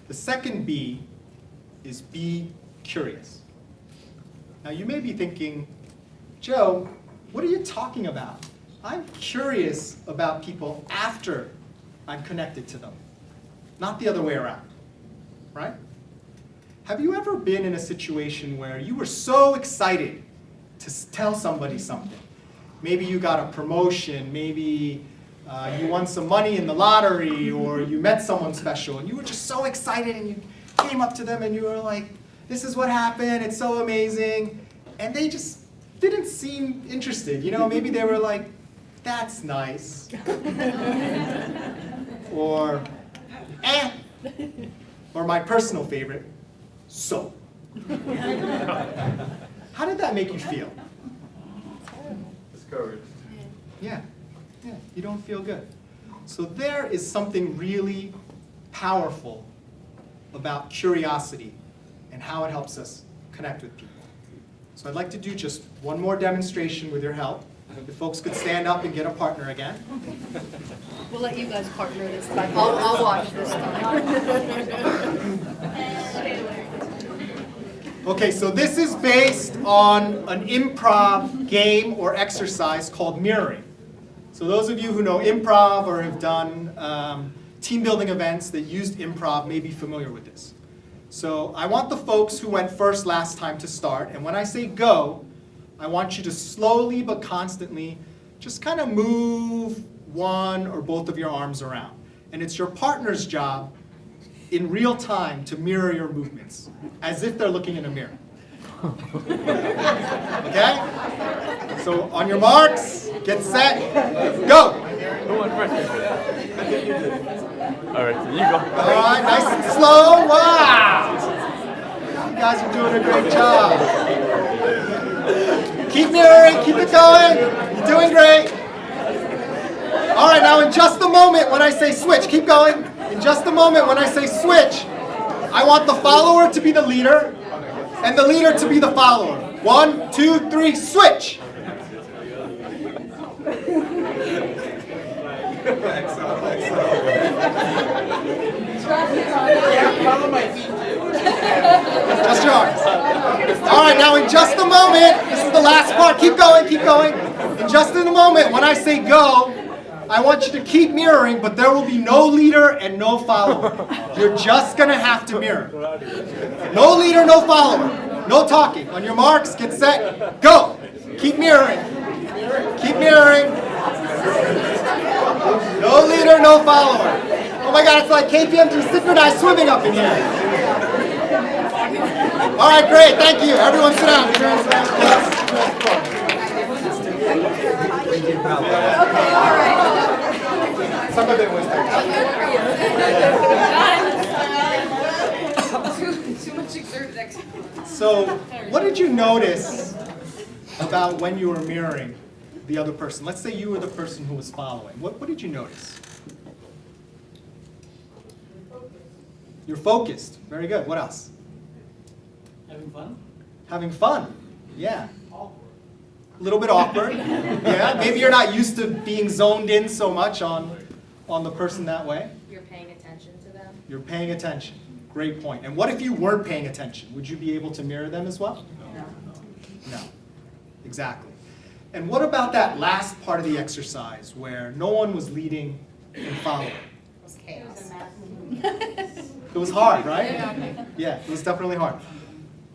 The second B is be curious. Now you may be thinking, Joe, what are you talking about? I'm curious about people after I'm connected to them, not the other way around, right? Have you ever been in a situation where you were so excited to tell somebody something? Maybe you got a promotion, maybe you won some money in the lottery, or you met someone special, and you were just so excited, and you came up to them and you were like, this is what happened, it's so amazing, and they just didn't seem interested. You know, maybe they were like, that's nice, or eh, or my personal favorite, so. How did that make you feel? Discouraged. Yeah, you don't feel good. So there is something really powerful about curiosity and how it helps us connect with people. So I'd like to do just one more demonstration with your help. If folks could stand up and get a partner again. We'll let you guys partner this time. I'll watch this time. Okay, so this is based on an improv game or exercise called mirroring. So those of you who know improv or have done team building events that used improv may be familiar with this. So I want the folks who went first last time to start, and when I say go, I want you to slowly but constantly just kind of move one or both of your arms around. And it's your partner's job in real time to mirror your movements, as if they're looking in a mirror. Okay? So on your marks, get set, go! Who went first? All right, so you go. All right, nice and slow. Wow! You guys are doing a great job. Keep mirroring, keep it going. You're doing great. All right, now in just a moment when I say switch, keep going. In just a moment when I say switch, I want the follower to be the leader and the leader to be the follower. 1, 2, 3, switch. Follow my feet too. Just your arms. All right, now in just a moment, this is the last part. Keep going, keep going. In just in a moment, when I say go, I want you to keep mirroring, but there will be no leader and no follower. You're just going to have to mirror. No leader, no follower. No talking. On your marks, get set, go. Keep mirroring. Keep mirroring. No leader, no follower. Oh my God, it's like KPMG synchronized swimming up in here. All right, great, thank you. Everyone sit down. Okay, all right. Some of it was Too much exerted exercise. So, what did you notice about when you were mirroring the other person? Let's say you were the person who was following. What did you notice? You're focused. Very good. What else? Having fun? Having fun. Yeah. A little bit awkward. Yeah. Maybe you're not used to being zoned in so much on the person that way. You're paying attention to them. You're paying attention. Great point. And what if you weren't paying attention? Would you be able to mirror them as well? No. Exactly. And what about that last part of the exercise where no one was leading and following? It was chaos. It was hard, right? Yeah, it was definitely hard.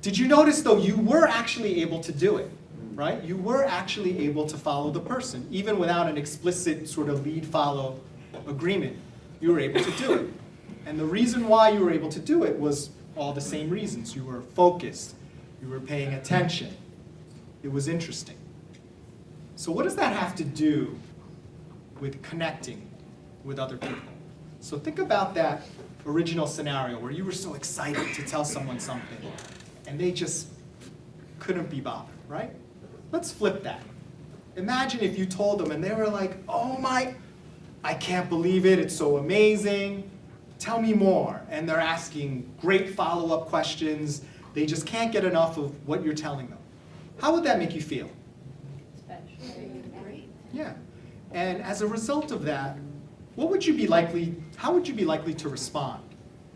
Did you notice, though, you were actually able to do it, right? You were actually able to follow the person, even without an explicit sort of lead-follow agreement. You were able to do it. And the reason why you were able to do it was all the same reasons. You were focused. You were paying attention. It was interesting. So what does that have to do with connecting with other people? So think about that original scenario where you were so excited to tell someone something and they just couldn't be bothered, right? Let's flip that. Imagine if you told them and they were like, oh my, I can't believe it, it's so amazing, tell me more. And they're asking great follow-up questions. They just can't get enough of what you're telling them. How would that make you feel? Yeah. And as a result of that, how would you be likely to respond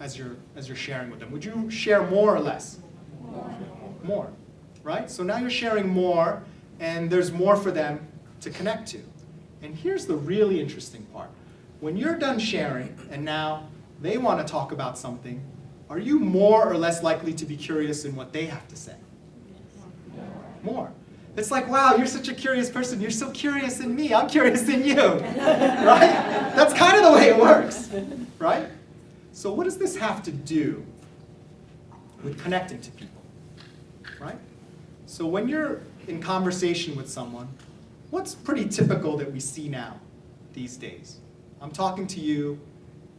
as you're sharing with them? Would you share more or less? More, right? So now you're sharing more, and there's more for them to connect to. And here's the really interesting part. When you're done sharing, and now they want to talk about something, are you more or less likely to be curious in what they have to say? More. It's like, wow, you're such a curious person. You're so curious in me. I'm curious in you. Right? That's kind of the way it works. Right? So what does this have to do with connecting to people? Right? So when you're in conversation with someone, what's pretty typical that we see now these days? I'm talking to you,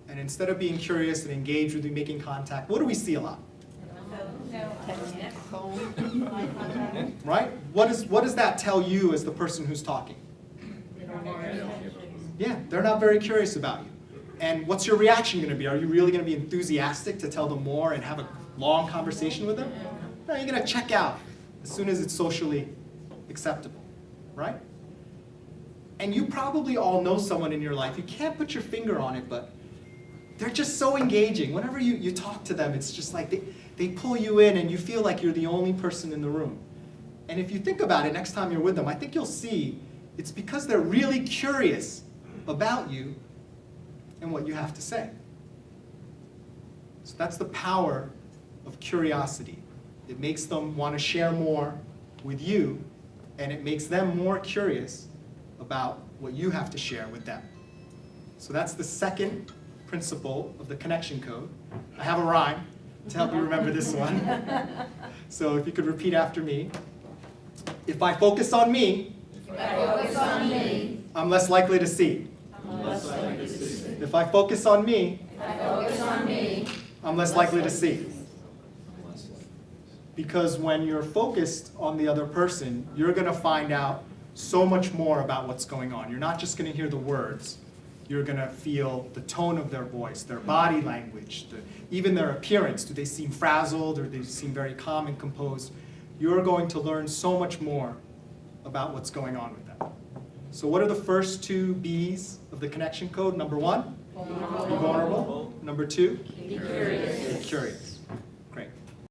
and instead of being curious and engaged with you, making contact, what do we see a lot? Right? What does that tell you as the person who's talking? Yeah, they're not very curious about you. And what's your reaction going to be? Are you really going to be enthusiastic to tell them more and have a long conversation with them? No, you're going to check out as soon as it's socially acceptable, right? And you probably all know someone in your life. You can't put your finger on it, but they're just so engaging. Whenever you talk to them, it's just like they pull you in and you feel like you're the only person in the room. And if you think about it next time you're with them, I think you'll see it's because they're really curious about you and what you have to say. So that's the power of curiosity. It makes them want to share more with you, and it makes them more curious about what you have to share with them. So that's the second principle of the connection code. I have a rhyme to help you remember this one. So if you could repeat after me. If I focus on me, I'm less likely to see. If I focus on me, I'm less likely to see. Because when you're focused on the other person, you're going to find out so much more about what's going on. You're not just going to hear the words. You're going to feel the tone of their voice, their body language, even their appearance. Do they seem frazzled or do they seem very calm and composed? You're going to learn so much more about what's going on with them. So what are the first two B's of the connection code? Number one, be vulnerable. Number two, be curious.